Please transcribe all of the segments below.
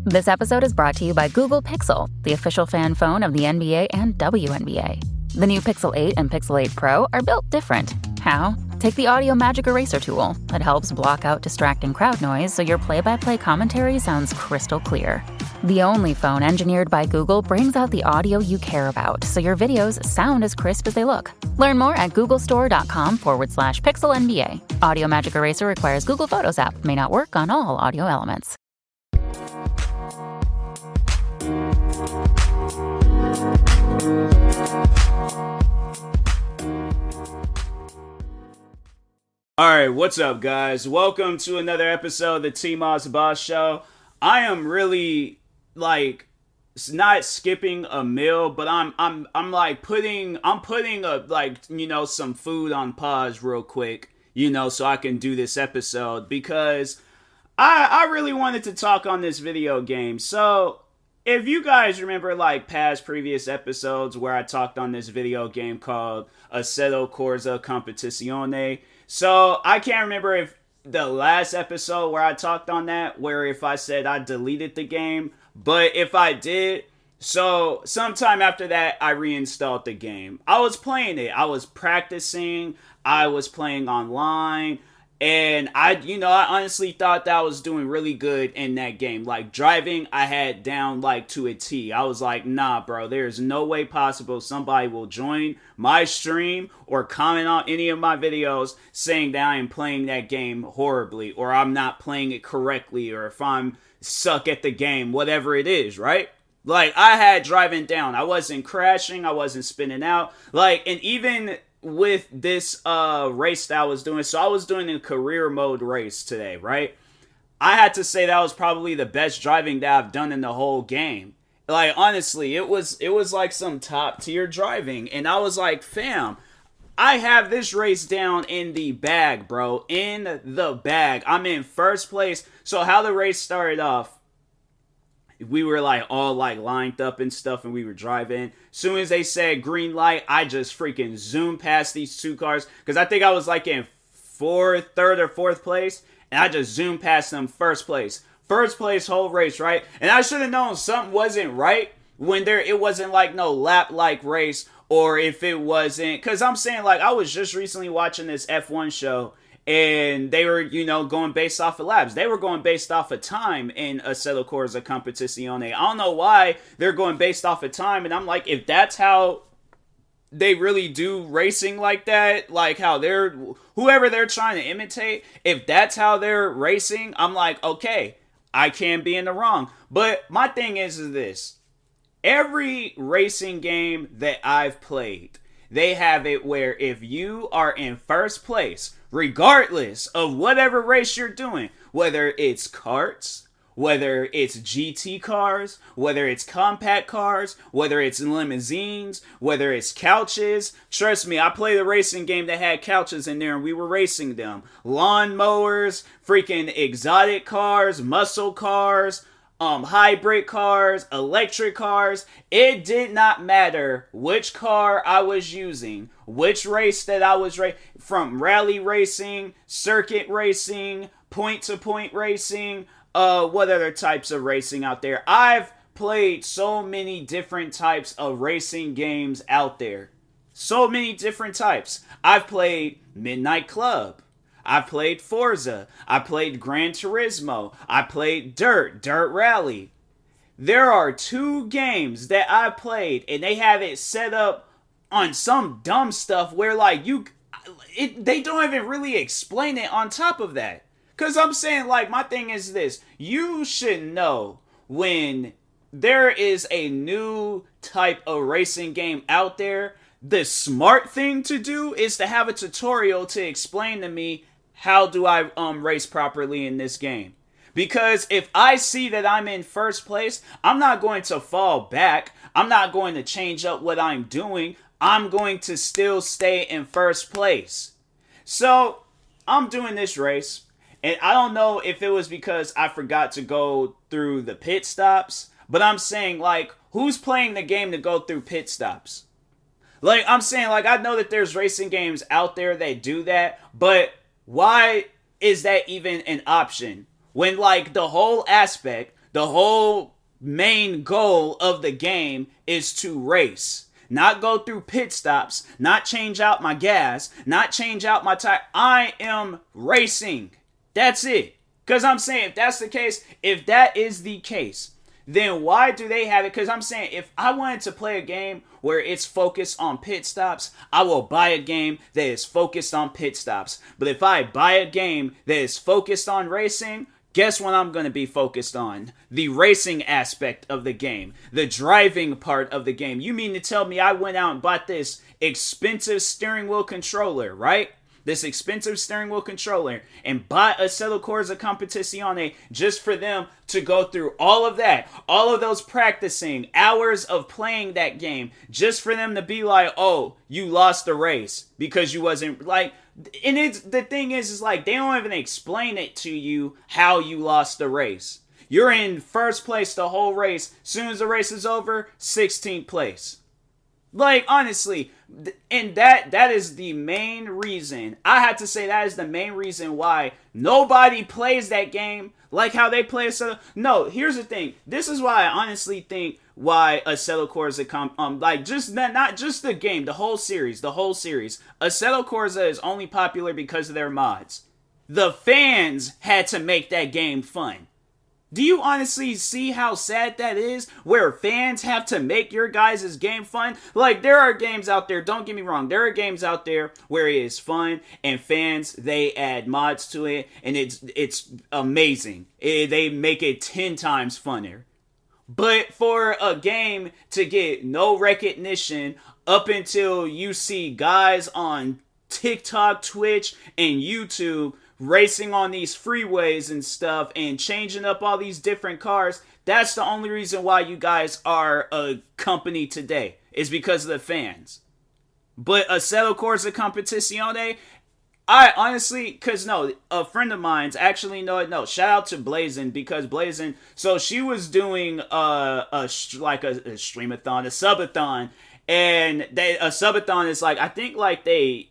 This episode is brought to you by Google Pixel, the official fan phone of the NBA and WNBA. The new Pixel 8 and Pixel 8 Pro are built different. How? Take the Audio Magic Eraser tool. It helps block out distracting crowd noise so your play-by-play commentary sounds crystal clear. The only phone engineered by Google brings out the audio you care about so your videos sound as crisp as they look. Learn more at googlestore.com/pixelnba. Audio Magic Eraser requires Google Photos app. May not work on all audio elements. Alright, what's up guys? Welcome to another episode of the TMossBoss show. I am really not skipping a meal, but I'm putting some food on pause real quick, so I can do this episode because I really wanted to talk on this video game. So if you guys remember past previous episodes where I talked on this video game called Assetto, Corsa, Competizione. So I can't remember if the last episode where I talked on that, where if I said I deleted the game, but if I did, so sometime after that, I reinstalled the game. I was playing it. I was practicing. I was playing online. And I honestly thought that I was doing really good in that game. Like, driving, I had down, to a T. I was like, nah, bro, there's no way possible somebody will join my stream or comment on any of my videos saying that I am playing that game horribly, or I'm not playing it correctly, or if I'm suck at the game, whatever it is, right? I had driving down. I wasn't crashing. I wasn't spinning out. And even with this race that I was doing, so I was doing a career mode race today, right? I had to say that was probably the best driving that I've done in the whole game. Honestly, it was some top tier driving, and I was like, fam, I have this race down in the bag, bro, in the bag. I'm in first place. So how the race started off, we were all lined up and stuff, and we were driving. Soon as they said green light, I just freaking zoomed past these two cars, because I think I was in third or fourth place, and I just zoomed past them first place whole race, right? And I should have known something wasn't right when it wasn't no lap race, or if it wasn't, because I'm saying I was just recently watching this F1 show, and they were, going based off of laps. They were going based off of time in Assetto Corsa Competizione. I don't know why they're going based off of time. And I'm like, if that's how they really do racing like that, how whoever they're trying to imitate, if that's how they're racing, I'm like, okay, I can be in the wrong. But my thing is this. Every racing game that I've played, they have it where if you are in first place, regardless of whatever race you're doing, whether it's karts, whether it's GT cars, whether it's compact cars, whether it's limousines, whether it's couches. Trust me, I played a racing game that had couches in there and we were racing them. Lawn mowers, freaking exotic cars, muscle cars, hybrid cars, electric cars. It did not matter which car I was using, which race that I was from rally racing, circuit racing, point-to-point racing, what other types of racing out there. I've played so many different types of racing games out there. So many different types. I've played Midnight Club. I played Forza. I played Gran Turismo. I played Dirt Rally. There are 2 games that I played, and they have it set up on some dumb stuff where they don't even really explain it on top of that. Because I'm saying, my thing is this. You should know when there is a new type of racing game out there, the smart thing to do is to have a tutorial to explain to me how do I race properly in this game. Because if I see that I'm in first place, I'm not going to fall back. I'm not going to change up what I'm doing. I'm going to still stay in first place. So I'm doing this race. And I don't know if it was because I forgot to go through the pit stops. But I'm saying, who's playing the game to go through pit stops? I'm saying, I know that there's racing games out there that do that. But why is that even an option? When the whole The whole main goal of the game is to race. Not go through pit stops, not change out my gas, not change out my tire. I am racing. That's it. Because I'm saying, if that's the case, if that is the case, then why do they have it? Because I'm saying, if I wanted to play a game where it's focused on pit stops, I will buy a game that is focused on pit stops. But if I buy a game that is focused on racing, guess what I'm going to be focused on? The racing aspect of the game. The driving part of the game. You mean to tell me I went out and bought this expensive steering wheel controller, right? This expensive steering wheel controller and bought Assetto Corsa Competizione just for them to go through all of that, all of those practicing, hours of playing that game, just for them to be like, oh, you lost the race because you wasn't like, and it's the thing is like they don't even explain it to you how you lost the race. You're in first place the whole race. Soon as the race is over, 16th place. Like, honestly, and that is the main reason. I have to say that is the main reason why nobody plays that game like how they play Assetto. No, here's the thing. This is why I honestly think why Assetto Corsa like just not just the game, the whole series. Assetto Corsa is only popular because of their mods. The fans had to make that game fun. Do you honestly see how sad that is? Where fans have to make your guys' game fun? Like, there are games out there, don't get me wrong, there are games out there where it is fun, and fans, they add mods to it, and it's amazing. They make it 10 times funner. But for a game to get no recognition up until you see guys on TikTok, Twitch, and YouTube racing on these freeways and stuff and changing up all these different cars, that's the only reason why you guys are a company today, is because of the fans. But Assetto Corsa Competizione, I honestly, because no, a friend of mine's actually, no, shout out to Blazin, because Blazin, so she was doing a streamathon, a subathon. And a subathon is like, I think like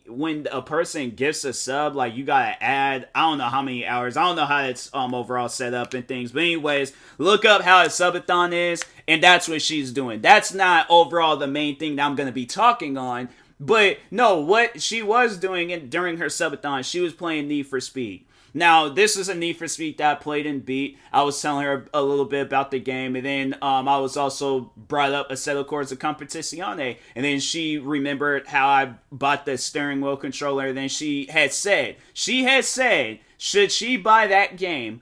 when a person gifts a sub, like you gotta add, I don't know how many hours, I don't know how it's overall set up and things. But anyways, look up how a subathon is, and that's what she's doing. That's not overall the main thing that I'm gonna be talking on. But no, what she was doing during her subathon, she was playing Need for Speed. Now, this is a Need for Speed that I played and beat. I was telling her a little bit about the game, and then I was also brought up Assetto Corsa Competizione, and then she remembered how I bought the steering wheel controller, and then she had said, should she buy that game?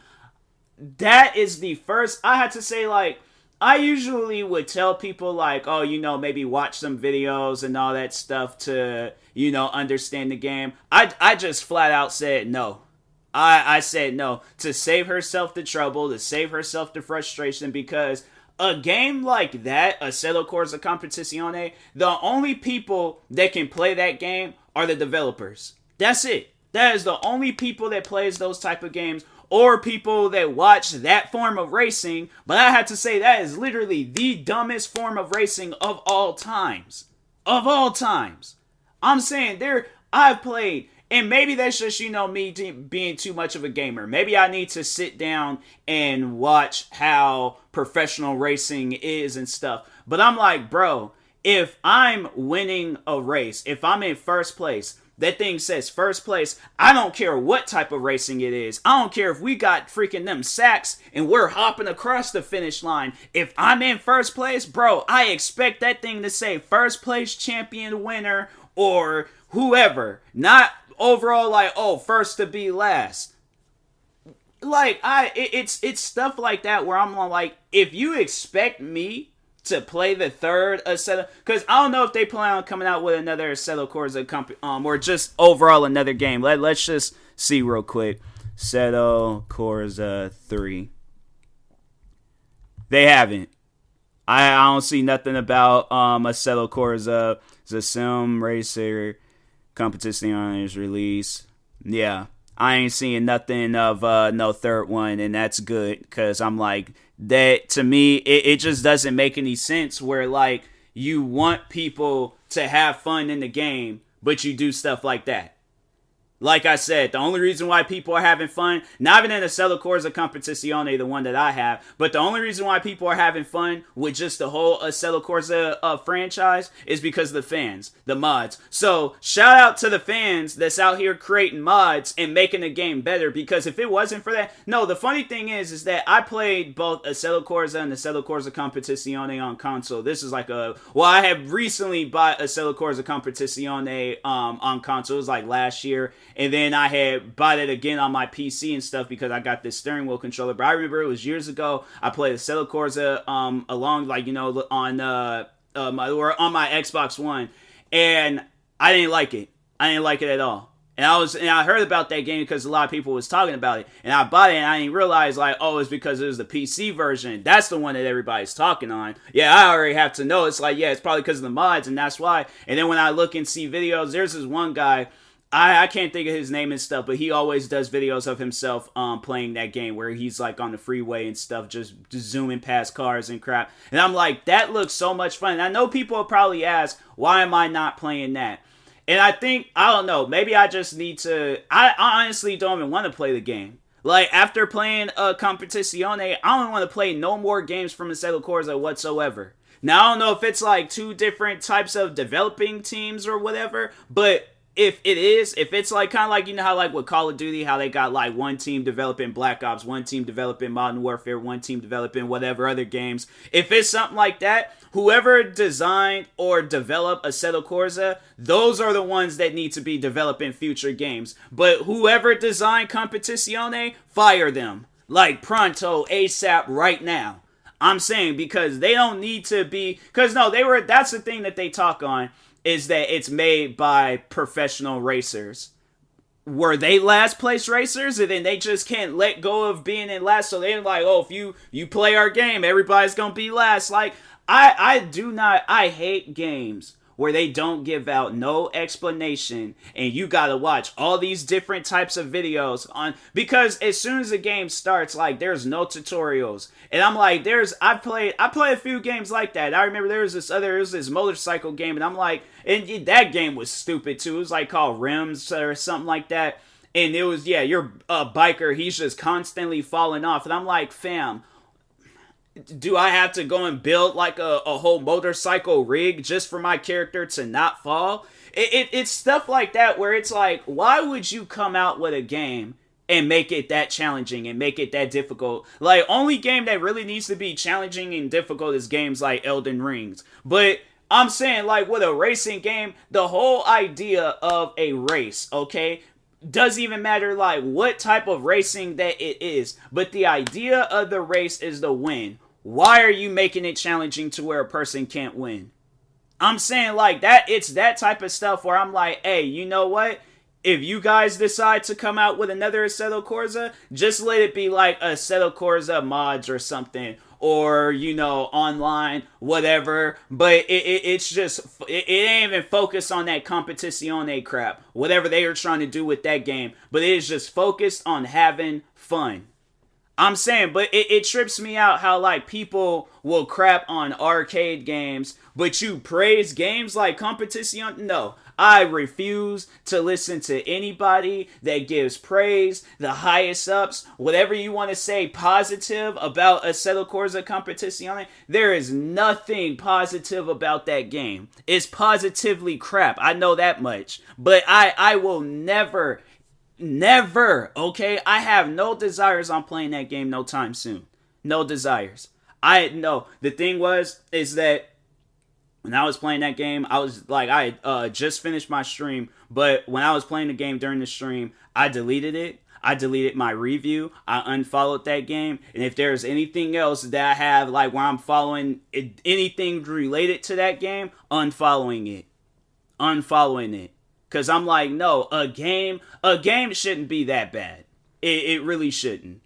That is the first, I had to say, like, I usually would tell people, like, oh, maybe watch some videos and all that stuff to, understand the game. I just flat out said no. I said no, to save herself the trouble, to save herself the frustration, because a game like that, Assetto Corsa Competizione, the only people that can play that game are the developers. That's it. That is the only people that plays those type of games, or people that watch that form of racing. But I have to say, that is literally the dumbest form of racing of all times. Of all times. I'm saying, I've played... And maybe that's just, me being too much of a gamer. Maybe I need to sit down and watch how professional racing is and stuff. But I'm like, bro, if I'm winning a race, if I'm in first place, that thing says first place, I don't care what type of racing it is. I don't care if we got freaking them sacks and we're hopping across the finish line. If I'm in first place, bro, I expect that thing to say first place champion winner or whoever. Not overall, like, oh, first to be last. Like, it's stuff like that where I'm like, if you expect me to play the third Assetto, because I don't know if they plan on coming out with another Assetto Corsa or just overall another game. Let's just see real quick. Assetto Corsa 3. They haven't. I don't see nothing about Assetto Corsa. It's a sim racer. Competition is release. Yeah, I ain't seeing nothing of no third one, and that's good, because I'm like, that to me, it just doesn't make any sense where, like, you want people to have fun in the game, but you do stuff like that. Like I said, the only reason why people are having fun, not even in the Assetto Corsa Competizione, the one that I have, but the only reason why people are having fun with just the whole Assetto Corsa franchise is because of the fans, the mods. So shout out to the fans that's out here creating mods and making the game better, because if it wasn't for that, no, the funny thing is that I played both Assetto Corsa and Assetto Corsa Competizione on console. This is like I have recently bought Assetto Corsa Competizione on console. It was like last year. And then I had bought it again on my PC and stuff because I got this steering wheel controller. But I remember it was years ago. I played Assetto Corsa along, like, you know, on my Xbox One, and I didn't like it. I didn't like it at all. And I heard about that game because a lot of people was talking about it, and I bought it, and I didn't realize, like, oh, it's because it was the PC version. That's the one that everybody's talking on. Yeah, I already have to know. It's like, yeah, it's probably because of the mods, and that's why. And then when I look and see videos, there's this one guy. I can't think of his name and stuff, but he always does videos of himself playing that game where he's like on the freeway and stuff, just zooming past cars and crap. And I'm like, that looks so much fun. And I know people will probably ask, why am I not playing that? And I think, I don't know, maybe I just need to, I honestly don't even want to play the game. Like, after playing Competizione, I don't want to play no more games from Assetto Corsa whatsoever. Now, I don't know if it's like two different types of developing teams or whatever, but if it's like kind of like, you know how like with Call of Duty, how they got like one team developing Black Ops, one team developing Modern Warfare, one team developing whatever other games. If it's something like that, whoever designed or developed Assetto Corsa, those are the ones that need to be developing future games. But whoever designed Competizione, fire them. Like pronto, ASAP, right now. I'm saying, because they don't need to be, because no, that's the thing that they talk on, is that it's made by professional racers. Were they last place racers? And then they just can't let go of being in last. So they're like, oh, if you play our game, everybody's going to be last. Like, I hate games where they don't give out no explanation and you gotta watch all these different types of videos on, because as soon as the game starts, like, there's no tutorials. And I'm like, I played a few games like that. I remember there was this motorcycle game, and I'm like, and that game was stupid too. It was like called Rims or something like that. And it was, yeah, you're a biker, he's just constantly falling off. And I'm like, fam, do I have to go and build like a whole motorcycle rig just for my character to not fall? It's stuff like that where it's like, why would you come out with a game and make it that challenging and make it that difficult? Like, only game that really needs to be challenging and difficult is games like Elden Rings. But I'm saying, like, with a racing game, the whole idea of a race, okay, doesn't even matter like what type of racing that it is, but the idea of the race is the win. Why are you making it challenging to where a person can't win? I'm saying, like, that, it's that type of stuff where I'm like, hey, you know what? If you guys decide to come out with another Assetto Corsa, just let it be like Assetto Corsa mods or something, or, you know, online, whatever. But it's just, it ain't even focused on that Competizione crap, whatever they were trying to do with that game. But it is just focused on having fun. I'm saying, but it trips me out how, like, people will crap on arcade games, but you praise games like Competizione? No, I refuse to listen to anybody that gives praise, the highest ups, whatever you want to say positive about Assetto Corsa Competizione. There is nothing positive about that game. It's positively crap, I know that much, but I will never, okay? I have no desires on playing that game no time soon. No desires. The thing is that when I was playing that game, I was like, I just finished my stream, but when I was playing the game during the stream, I deleted it. I deleted my review. I unfollowed that game. And if there's anything else that I have, like, where I'm following anything related to that game, unfollowing it. Because I'm like, no, a game shouldn't be that bad. It really shouldn't.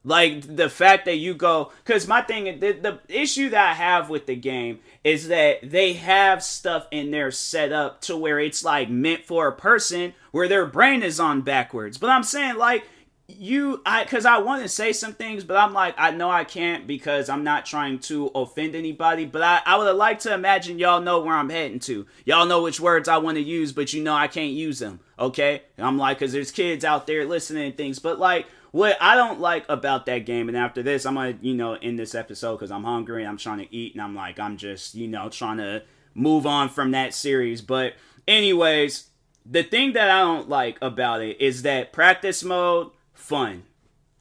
Like, the fact that you go, because my thing, the issue that I have with the game is that they have stuff in there set up to where it's like meant for a person where their brain is on backwards. But I'm saying, like, because I want to say some things, but I'm like, I know I can't because I'm not trying to offend anybody. But I would like to imagine y'all know where I'm heading to. Y'all know which words I want to use, but I can't use them. Okay? I'm like, because there's kids out there listening to things. But like, what I don't like about that game, and after this, I'm going to, end this episode because I'm hungry and I'm trying to eat. And I'm like, I'm just, trying to move on from that series. But anyways, the thing that I don't like about it is that practice mode, fun.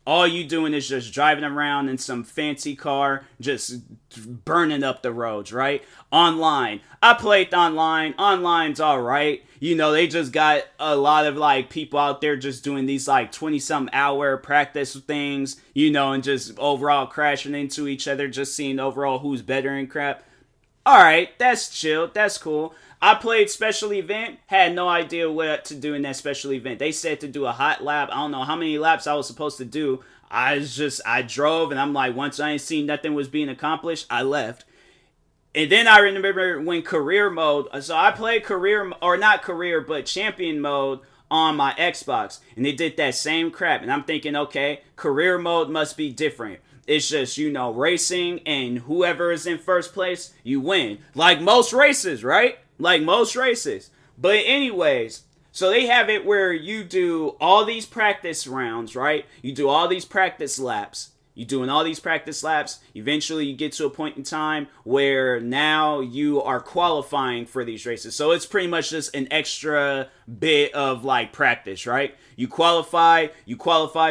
All you doing is just driving around in some fancy car, just burning up the roads, right? Online. I played online. Online's alright. They just got a lot of like people out there just doing these like 20-something hour practice things, and just overall crashing into each other, just seeing overall who's better and crap. Alright, that's chill. That's cool. I played special event, had no idea what to do in that special event. They said to do a hot lap. I don't know how many laps I was supposed to do. I drove and I'm like, once I ain't seen nothing was being accomplished, I left. And then I remember when career mode, so I played champion mode on my Xbox. And they did that same crap. And I'm thinking, okay, career mode must be different. It's just, racing and whoever is in first place, you win. Like most races, right? Like most races. But anyways, so they have it where you do all these practice rounds, right? You do all these practice laps. You're doing all these practice laps. Eventually you get to a point in time where now you are qualifying for these races. So it's pretty much just an extra bit of like practice, right? You qualify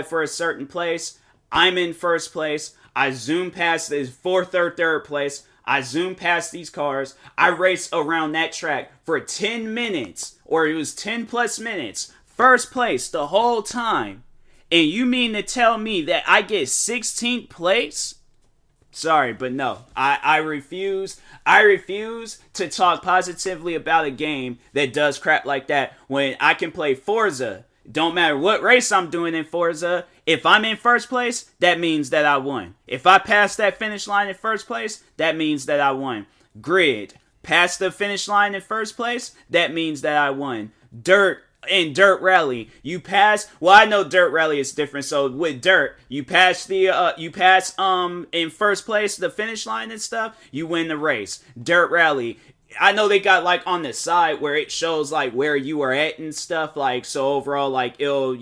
for a certain place. I'm in first place. I zoom past this fourth or third place. I zoom past these cars. I race around that track for 10 minutes, or it was 10 plus minutes. First place the whole time. And you mean to tell me that I get 16th place? Sorry, but no. I refuse. I refuse to talk positively about a game that does crap like that when I can play Forza. Don't matter what race I'm doing in Forza. If I'm in first place, that means that I won. If I pass that finish line in first place, that means that I won. Grid. Pass the finish line in first place, that means that I won. Dirt rally, you pass. Well, I know dirt rally is different. So with dirt, you pass in first place the finish line and stuff, you win the race. Dirt rally, I know they got like on the side where it shows like where you are at and stuff, like so overall like it'll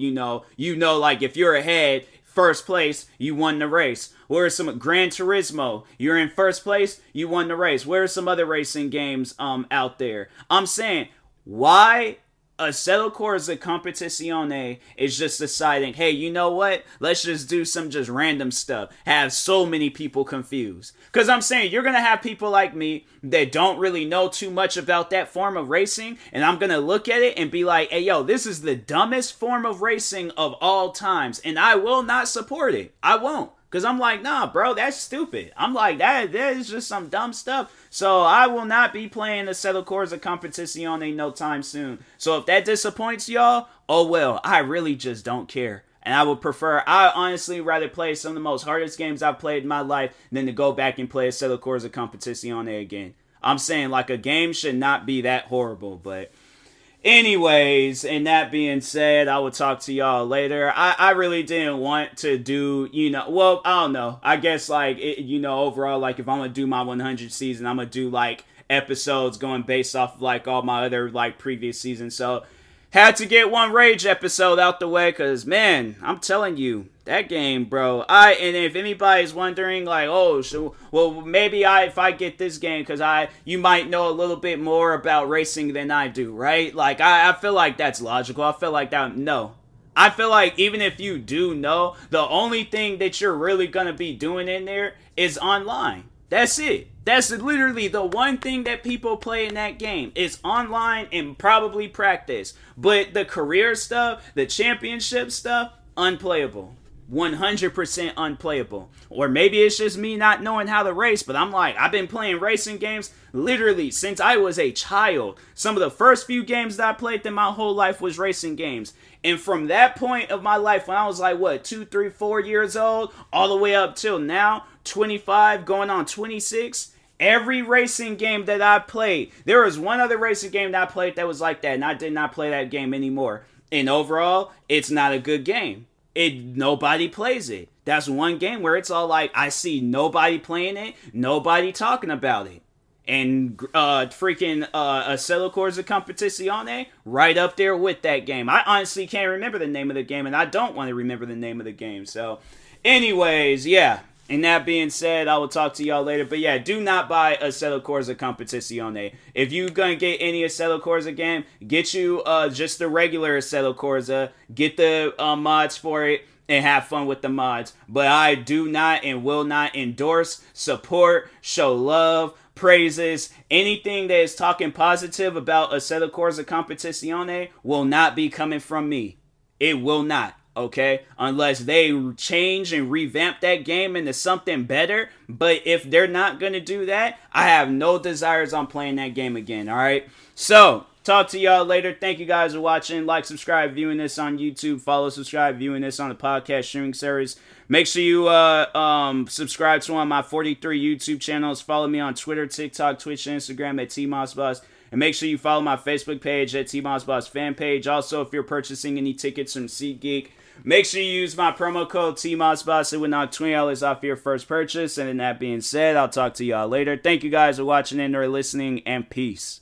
like if you're ahead first place, you won the race. Where's some Gran Turismo, you're in first place, you won the race. Where's some other racing games out there? I'm saying, why Assetto Corsa Competizione is just deciding, hey, you know what? Let's just do some just random stuff. Have so many people confused. Because I'm saying, you're going to have people like me that don't really know too much about that form of racing. And I'm going to look at it and be like, hey, yo, this is the dumbest form of racing of all times. And I will not support it. I won't. Because I'm like, nah, bro, that's stupid. I'm like, that is just some dumb stuff. So I will not be playing the Assetto Corsa Competizione no time soon. So if that disappoints y'all, oh well, I really just don't care. And I honestly rather play some of the most hardest games I've played in my life than to go back and play Assetto Corsa Competizione again. I'm saying, like, a game should not be that horrible, but anyways, and that being said, I will talk to y'all later. I really didn't want to do, well, I don't know. I guess, like, overall, like, if I'm going to do my 100 season, I'm going to do, like, episodes going based off of, like, all my other, like, previous seasons. So, had to get one Rage episode out the way, because, man, I'm telling you, that game, bro. And if anybody's wondering, like, oh, so, well, maybe if I get this game, because you might know a little bit more about racing than I do, right? Like, I feel like that's logical. I feel like that, no. I feel like even if you do know, the only thing that you're really going to be doing in there is online. That's it. That's literally the one thing that people play in that game. It's online and probably practice. But the career stuff, the championship stuff, unplayable. 100% unplayable. Or maybe it's just me not knowing how to race, but I'm like, I've been playing racing games literally since I was a child. Some of the first few games that I played in my whole life was racing games. And from that point of my life, when I was like, 2, 3, 4 years old, all the way up till now, 25, going on 26, every racing game that I played, there was one other racing game that I played that was like that, and I did not play that game anymore. And overall, it's not a good game. nobody plays it. That's one game where it's all like, I see nobody playing it, nobody talking about it. And freaking Assetto Corsa Competizione right up there with that game. I honestly can't remember the name of the game, and I don't want to remember the name of the game. So, anyways, yeah. And that being said, I will talk to y'all later. But yeah, do not buy Assetto Corsa Competizione. If you're going to get any Assetto Corsa game, get you just the regular Assetto Corsa. Get the mods for it and have fun with the mods. But I do not and will not endorse, support, show love, praises, anything that is talking positive about Assetto Corsa Competizione will not be coming from me. It will not. Okay, unless they change and revamp that game into something better. But if they're not going to do that, I have no desires on playing that game again. All right, so talk to y'all later. Thank you guys for watching. Like, subscribe, viewing this on YouTube. Follow, subscribe, viewing this on the podcast streaming service. Make sure you subscribe to one of my 43 YouTube channels. Follow me on Twitter, TikTok, Twitch, and Instagram at TMossBoss. And make sure you follow my Facebook page at TMossBoss fan page. Also, if you're purchasing any tickets from SeatGeek, make sure you use my promo code TMossBoss. It will knock $20 off your first purchase. And that being said, I'll talk to y'all later. Thank you guys for watching and or listening, and peace.